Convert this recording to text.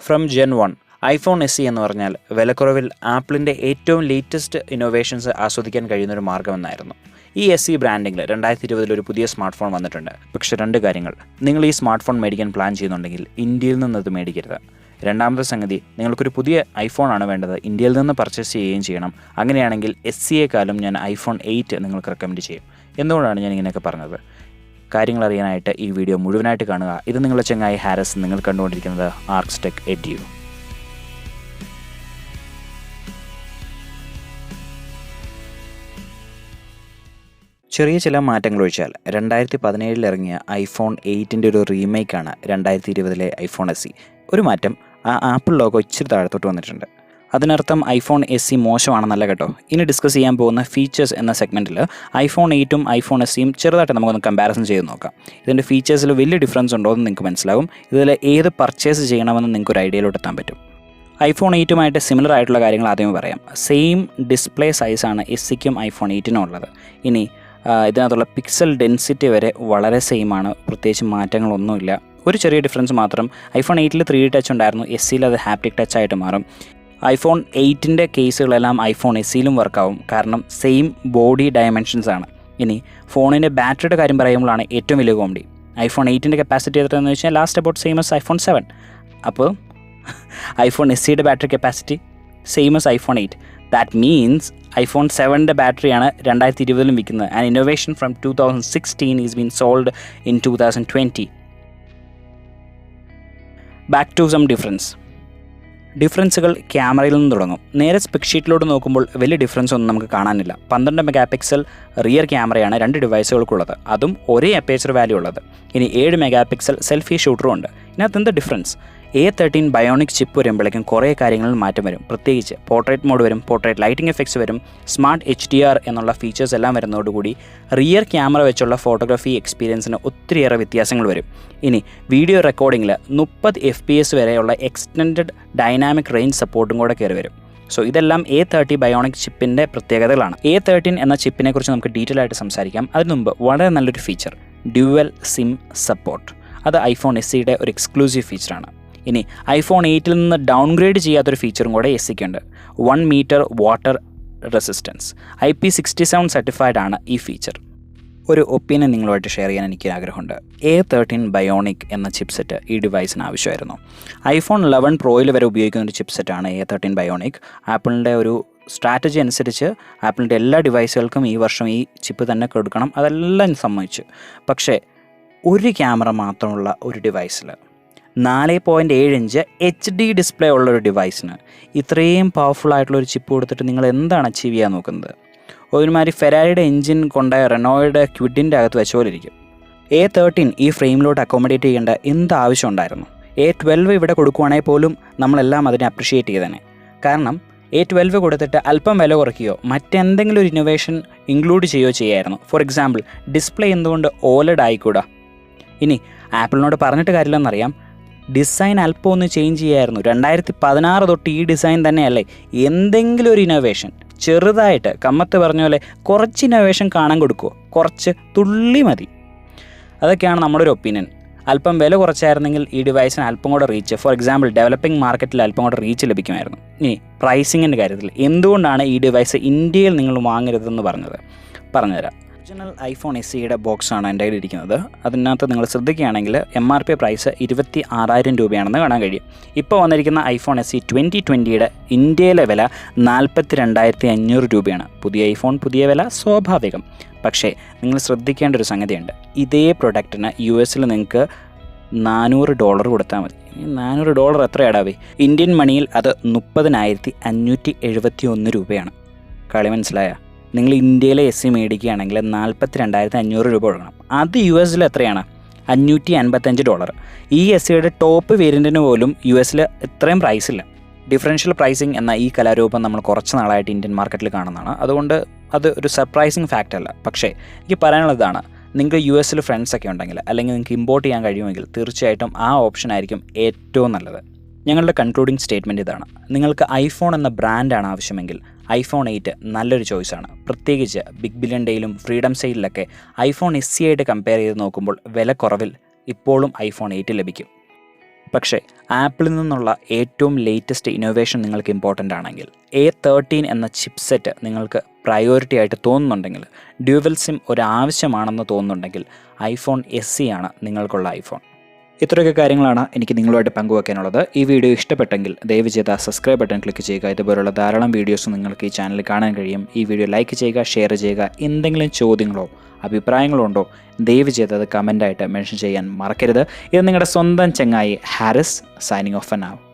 From gen 1 iPhone SE എന്ന് പറഞ്ഞാൽ വിലക്കുറവിൽ ആപ്പിളിൻ്റെ ഏറ്റവും ലേറ്റസ്റ്റ് ഇന്നോവേഷൻസ് ആസ്വദിക്കാൻ കഴിയുന്നൊരു മാർഗ്ഗമെന്നായിരുന്നു. ഈ SE ബ്രാൻഡിങ്ങിൽ 2020 ഒരു പുതിയ സ്മാർട്ട് ഫോൺ വന്നിട്ടുണ്ട്. പക്ഷേ 2 കാര്യങ്ങൾ: നിങ്ങൾ ഈ സ്മാർട്ട് ഫോൺ മേടിക്കാൻ പ്ലാൻ ചെയ്യുന്നുണ്ടെങ്കിൽ ഇന്ത്യയിൽ നിന്നത് മേടിക്കരുത്. രണ്ടാമത്തെ സംഗതി, നിങ്ങൾക്കൊരു പുതിയ ഐഫോൺ ആണ് വേണ്ടത്, ഇന്ത്യയിൽ നിന്ന് പർച്ചേസ് ചെയ്യുകയും ചെയ്യണം. അങ്ങനെയാണെങ്കിൽ SEയേക്കാളും ഞാൻ iPhone 8 നിങ്ങൾക്ക് റെക്കമെൻഡ് ചെയ്യും. എന്തുകൊണ്ടാണ് ഞാൻ ഇങ്ങനെയൊക്കെ പറഞ്ഞത്? കാര്യങ്ങൾ അറിയാനായിട്ട് ഈ വീഡിയോ മുഴുവനായിട്ട് കാണുക. ഇത് നിങ്ങളുടെ ചങ്ങായി ഹാരിസ്, നിങ്ങൾ കണ്ടുകൊണ്ടിരിക്കുന്നത് ആർക്സ് ടെക് എഡ്യൂ. ചെറിയ ചില മാറ്റങ്ങൾ ഒഴിച്ചാൽ 2017 ഇറങ്ങിയ iPhone 8 ഒരു റീമേക്കാണ് 2020 iPhone SE. ഒരു മാറ്റം, ആ ആപ്പിൾ ലോഗോ ഇച്ചിരി താഴത്തോട്ട് വന്നിട്ടുണ്ട്. അതിനർത്ഥം iPhone SE മോശമാണെന്നല്ല കേട്ടോ. ഇനി ഡിസ്കസ് ചെയ്യാൻ പോകുന്ന ഫീച്ചേഴ്സ് എന്ന സെഗ്മെൻറ്റിൽ iPhone 8ഉം iPhone SEയും ചെറുതായിട്ട് നമുക്കൊന്ന് കമ്പാരിസൺ ചെയ്ത് നോക്കാം. ഇതിൻ്റെ ഫീച്ചേഴ്സിൽ വലിയ ഡിഫറൻസ് ഉണ്ടോ എന്ന് നിങ്ങൾക്ക് മനസ്സിലാകും. ഇതിൽ ഏത് പർച്ചേസ് ചെയ്യണമെന്ന് നിങ്ങൾക്ക് ഒരു ഐഡിയയിലോട്ട് എത്താൻ പറ്റും. iPhone 8ഉമായിട്ട് സിമിലർ ആയിട്ടുള്ള കാര്യങ്ങൾ ആദ്യമേ പറയാം. സെയിം ഡിസ്പ്ലേ സൈസാണ് SEക്കും iPhone 8നും ഉള്ളത്. ഇനി ഇതിനകത്തുള്ള പിക്സൽ ഡെൻസിറ്റി വരെ വളരെ സെയിമാണ്, പ്രത്യേകിച്ച് മാറ്റങ്ങളൊന്നുമില്ല. ഒരു ചെറിയ ഡിഫറൻസ് മാത്രം, iPhone 8ൽ 3D ടച്ച് ഉണ്ടായിരുന്നു, SEയിൽ അത് ഹാപ്റ്റിക് ടച്ച് ആയിട്ട് മാറും. iPhone 8ൻ്റെ കേസുകളെല്ലാം iPhone SEയിലും വർക്കാവും, കാരണം സെയിം ബോഡി ഡയമെൻഷൻസ് ആണ്. ഇനി ഫോണിൻ്റെ ബാറ്ററിയുടെ കാര്യം പറയുമ്പോഴാണ് ഏറ്റവും വലിയ കോമഡി. iPhone 8ൻ്റെ കപ്പാസിറ്റി എത്രയെന്ന് വെച്ചാൽ last about same as iPhone 7. അപ്പോൾ iPhone SEയുടെ battery capacity same as iPhone 8. That means iPhone 7ൻ്റെ ബാറ്ററിയാണ് 2020 വിൽക്കുന്നത്. And innovation from 2016 is been sold in 2020. Back to some ഡിഫറൻസുകൾ ക്യാമറയിൽ നിന്ന് തുടങ്ങും. നേരെ സ്പെക് ഷീറ്റിലോട്ട് നോക്കുമ്പോൾ വലിയ ഡിഫറൻസ് ഒന്നും നമുക്ക് കാണാനില്ല. 12 മെഗാപിക്സൽ റിയർ ക്യാമറയാണ് 2 ഡിവൈസുകൾക്കുള്ളത്, അതും ഒരേ അപ്പേച്ചർ വാല്യൂ ഉള്ളത്. ഇനി 7 മെഗാപിക്സൽ സെൽഫി ഷൂട്ടറും ഉണ്ട്. ഇതിനകത്ത് എന്താ ഡിഫറൻസ്? A13 ബയോണിക് ചിപ്പ് വരുമ്പോഴേക്കും കുറേ കാര്യങ്ങളിൽ മാറ്റം വരും. പ്രത്യേകിച്ച് പോർട്രേറ്റ് മോഡ് വരും, പോർട്രേറ്റ് ലൈറ്റിംഗ് എഫക്ട്സ് വരും, സ്മാർട്ട് HDR എന്നുള്ള ഫീച്ചേഴ്സ് എല്ലാം വരുന്നതോടുകൂടി റിയർ ക്യാമറ വെച്ചുള്ള ഫോട്ടോഗ്രാഫി എക്സ്പീരിയൻസിന് ഒത്തിരിയേറെ വ്യത്യാസങ്ങൾ വരും. ഇനി വീഡിയോ റെക്കോർഡിങ്ങിൽ 30 FPS വരെയുള്ള എക്സ്റ്റൻഡഡ് ഡൈനാമിക് റേഞ്ച് സപ്പോർട്ടും കൂടെ കയറി വരും. സോ ഇതെല്ലാം A30 ബയോണിക് ചിപ്പിൻ്റെ പ്രത്യേകതകളാണ്. A13 എന്ന ചിപ്പിനെ കുറിച്ച് നമുക്ക് ഡീറ്റെയിൽ ആയിട്ട് സംസാരിക്കാം. അതിനു മുമ്പ് വളരെ നല്ലൊരു ഫീച്ചർ, ഡ്യുവൽ സിം സപ്പോർട്ട്. അത് iPhone SEയുടെ ഒരു എക്സ്ക്ലൂസീവ് ഫീച്ചറാണ്. ഇനി iPhone 8ൽ നിന്ന് ഡൗൺഗ്രേഡ് ചെയ്യാത്തൊരു ഫീച്ചറും കൂടെ SEക്കുണ്ട്. 1 metre water resistance. IP67 certified ആണ് ഈ ഫീച്ചർ. ഒരു ഒപ്പീനിയൻ നിങ്ങളുമായിട്ട് ഷെയർ ചെയ്യാൻ എനിക്ക് ആഗ്രഹമുണ്ട്. A13 ബയോണിക് എന്ന ചിപ്സെറ്റ് ഈ ഡിവൈസിന് ആവശ്യമായിരുന്നു. iPhone 11 Proയിൽ വരെ ഉപയോഗിക്കുന്ന ഒരു ചിപ്സെറ്റാണ് A13 ബയോണിക്. ആപ്പിളിൻ്റെ ഒരു സ്ട്രാറ്റജി അനുസരിച്ച് ആപ്പിളിൻ്റെ എല്ലാ ഡിവൈസുകൾക്കും ഈ വർഷം ഈ ചിപ്പ് തന്നെ കൊടുക്കണം, അതെല്ലാം സമ്മതിച്ചു. പക്ഷേ ഒരു ക്യാമറ മാത്രമുള്ള ഒരു ഡിവൈസിൽ 4.7 ഇഞ്ച് HD ഡിസ്പ്ലേ ഉള്ളൊരു ഡിവൈസിന് ഇത്രയും പവർഫുൾ ആയിട്ടുള്ളൊരു ചിപ്പ് കൊടുത്തിട്ട് നിങ്ങൾ എന്താണ് അച്ചീവ് ചെയ്യാൻ നോക്കുന്നത്? ഒരുമാതിരി ഫെരാരിയുടെ എൻജിൻ കൊണ്ട് റെനോയുടെ ക്വിഡിൻ്റെ അകത്ത് വെച്ച പോലെ ഇരിക്കും. A13 ഈ ഫ്രെയിമിലോട്ട് അക്കോമഡേറ്റ് ചെയ്യേണ്ട എന്ത് ആവശ്യം ഉണ്ടായിരുന്നു? A12 ഇവിടെ കൊടുക്കുവാണെങ്കിൽ പോലും നമ്മളെല്ലാം അതിനെ അപ്രിഷ്യേറ്റ് ചെയ്തേനെ. കാരണം A12 കൊടുത്തിട്ട് അല്പം വില കുറയ്ക്കുകയോ മറ്റെന്തെങ്കിലും ഒരു ഇന്നോവേഷൻ ഇൻക്ലൂഡ് ചെയ്യുകയോ ചെയ്യായിരുന്നു. ഫോർ എക്സാമ്പിൾ, ഡിസ്പ്ലേ എന്തുകൊണ്ട് OLED ആയിക്കൂടാ? ഇനി ആപ്പിളിനോട് പറഞ്ഞിട്ട് കാര്യമില്ലെന്നറിയാം, ഡിസൈൻ അല്പം ഒന്ന് ചേഞ്ച് ചെയ്യായിരുന്നു. 2016 തൊട്ട് ഈ ഡിസൈൻ തന്നെയല്ലേ? എന്തെങ്കിലും ഒരു ഇന്നോവേഷൻ ചെറുതായിട്ട്, കമ്മത്ത് പറഞ്ഞ പോലെ കുറച്ച് ഇന്നോവേഷൻ കാണാൻ കൊടുക്കുമോ? കുറച്ച് തുള്ളി മതി. അതൊക്കെയാണ് നമ്മുടെ ഒരു ഒപ്പീനിയൻ. അല്പം വില കുറച്ചായിരുന്നെങ്കിൽ ഈ ഡിവൈസിന് അല്പം കൂടെ റീച്ച്, ഫോർ എക്സാമ്പിൾ ഡെവലപ്പിംഗ് മാർക്കറ്റിൽ അല്പം കൂടെ റീച്ച് ലഭിക്കുമായിരുന്നു. ഇനി പ്രൈസിങ്ങിൻ്റെ കാര്യത്തിൽ എന്തുകൊണ്ടാണ് ഈ ഡിവൈസ് ഇന്ത്യയിൽ നിങ്ങൾ വാങ്ങരുതെന്ന് പറഞ്ഞുതരാം. ഒറിജിനൽ iPhone SEയുടെ ബോക്സാണ് എൻ്റെ കയ്യിൽ ഇരിക്കുന്നത്. അതിനകത്ത് നിങ്ങൾ ശ്രദ്ധിക്കുകയാണെങ്കിൽ MRP പ്രൈസ് 26,000 രൂപയാണെന്ന് കാണാൻ കഴിയും. ഇപ്പോൾ വന്നിരിക്കുന്ന iPhone SE 2020യുടെ ഇന്ത്യയിലെ വില 42,500 രൂപയാണ്. പുതിയ ഐഫോൺ, പുതിയ വില, സ്വാഭാവികം. പക്ഷേ നിങ്ങൾ ശ്രദ്ധിക്കേണ്ട ഒരു സംഗതിയുണ്ട്. ഇതേ പ്രൊഡക്റ്റിന് US നിങ്ങൾക്ക് $400 കൊടുത്താൽ മതി. $400 എത്രയാടാവേ? ഇന്ത്യൻ മണിയിൽ അത് 30,571 രൂപയാണ്. കളി മനസ്സിലായ? നിങ്ങൾ ഇന്ത്യയിലെ SE മേടിക്കുകയാണെങ്കിൽ 42,500 രൂപ കൊടുക്കണം. അത് US എത്രയാണ്? $555. ഈ SEയുടെ ടോപ്പ് വേരിയൻറ്റിന് പോലും US ഇത്രയും പ്രൈസില്ല. ഡിഫറൻഷ്യൽ പ്രൈസിങ് എന്ന ഈ കലാരൂപം നമ്മൾ കുറച്ച് നാളായിട്ട് ഇന്ത്യൻ മാർക്കറ്റിൽ കാണുന്നതാണ്. അതുകൊണ്ട് അത് ഒരു സർപ്രൈസിങ് ഫാക്റ്റ് അല്ല. പക്ഷേ എനിക്ക് പറയാനുള്ളതാണ്, നിങ്ങൾക്ക് US ഫ്രണ്ട്സൊക്കെ ഉണ്ടെങ്കിൽ, അല്ലെങ്കിൽ നിങ്ങൾക്ക് ഇമ്പോർട്ട് ചെയ്യാൻ കഴിയുമെങ്കിൽ തീർച്ചയായിട്ടും ആ ഓപ്ഷൻ ആയിരിക്കും ഏറ്റവും നല്ലത്. ഞങ്ങളുടെ കൺക്ലൂഡിംഗ് സ്റ്റേറ്റ്മെൻറ്റ് ഇതാണ്: നിങ്ങൾക്ക് iPhone എന്ന ബ്രാൻഡാണ് ആവശ്യമെങ്കിൽ iPhone 8 നല്ലൊരു ചോയ്സാണ്. പ്രത്യേകിച്ച് ബിഗ് ബില്യൺ ഡേയിലും ഫ്രീഡം സെയിലിലൊക്കെ iPhone SE ആയിട്ട് കമ്പയർ ചെയ്ത് നോക്കുമ്പോൾ വില കുറവിൽ ഇപ്പോഴും iPhone 8 ലഭിക്കും. പക്ഷേ ആപ്പിളിൽ നിന്നുള്ള ഏറ്റവും ലേറ്റസ്റ്റ് ഇന്നോവേഷൻ നിങ്ങൾക്ക് ഇമ്പോർട്ടൻ്റ് ആണെങ്കിൽ A13 എന്ന ചിപ്സെറ്റ് നിങ്ങൾക്ക് പ്രയോറിറ്റി ആയിട്ട് തോന്നുന്നുണ്ടെങ്കിൽ, ഡ്യുവൽ സിം ഒരു ആവശ്യമാണെന്ന് തോന്നുന്നുണ്ടെങ്കിൽ iPhone SE ആണ് നിങ്ങൾക്കുള്ള iPhone. ഇത്രയൊക്കെ കാര്യങ്ങളാണ് എനിക്ക് നിങ്ങളുമായിട്ട് പങ്കുവയ്ക്കാനുള്ളത്. ഈ വീഡിയോ ഇഷ്ടപ്പെട്ടെങ്കിൽ ദയവ് ചെയ്ത് സബ്സ്ക്രൈബ് ബട്ടൺ ക്ലിക്ക് ചെയ്യുക. ഇതുപോലുള്ള ധാരാളം വീഡിയോസ് നിങ്ങൾക്ക് ഈ ചാനലിൽ കാണാൻ കഴിയും. ഈ വീഡിയോ ലൈക്ക് ചെയ്യുക, ഷെയർ ചെയ്യുക. എന്തെങ്കിലും ചോദ്യങ്ങളോ അഭിപ്രായങ്ങളോ ഉണ്ടോ ദയവ് ചെയ്ത് അത് കമൻ്റായിട്ട് മെൻഷൻ ചെയ്യാൻ മറക്കരുത്. ഇത് നിങ്ങളുടെ സ്വന്തം ചങ്ങായി Haris, signing off for now.